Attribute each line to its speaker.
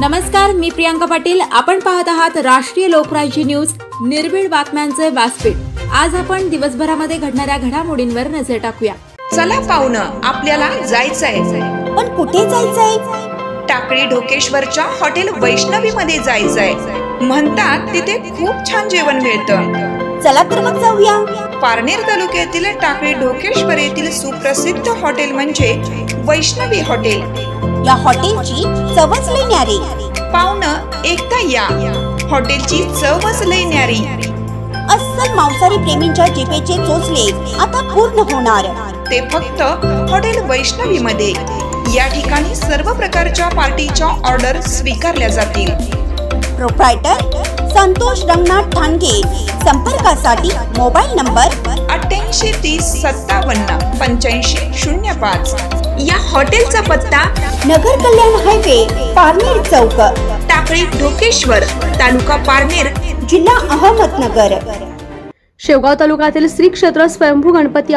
Speaker 1: नमस्कार, मी प्रियांका पाटील। आपण पाहत आहात राष्ट्रीय लोकराज्य न्यूज, निर्भीड बातम्यांचे व्यासपीठ। आज आपण दिवसभरामध्ये घडणाऱ्या घडामोडींवर नजर टाकूया।
Speaker 2: चला पाहुणं, आपल्याला जायचंय।
Speaker 3: पण कुठे जायचंय?
Speaker 2: टाकळी ढोकेश्वरच्या हॉटेल वैष्णवी मध्ये जायचंय। म्हणतात तिथे खूप छान जेवण मिळतं।
Speaker 3: चला तर मग जाऊया।
Speaker 2: पारनेर तालुक्यातील टाकळी ढोकेश्वर येथील सुप्रसिद्ध हॉटेल म्हणजे वैष्णवी हॉटेल।
Speaker 3: या हॉटेलची चवच लई न्यारी।
Speaker 2: पाहुणं, एकदा या, हॉटेलची चवच लई न्यारी।
Speaker 3: अस्सल मांसाहारी प्रेमींच्या जिभेचे चोचले आता पूर्ण होणार,
Speaker 2: ते फक्त हॉटेल वैष्णवी मध्ये। या ठिकाणी सर्व प्रकारच्या पार्टीच्या ऑर्डर स्वीकारल्या जातील।
Speaker 3: प्रोप्रायटर संतोष रंगनाथ ठाणगे। संपर्कासाठी मोबाईल नंबर
Speaker 2: 8830578505। या हॉटेलचा पत्ता
Speaker 3: नगर कल्याण हायवे, पारनेर चौक,
Speaker 2: टाकळी ढोकेश्वर, तालुका पारनेर,
Speaker 3: जिल्हा अहमदनगर।
Speaker 4: शेवगाव तालुक्यातील श्री क्षेत्र स्वयंभू गणपती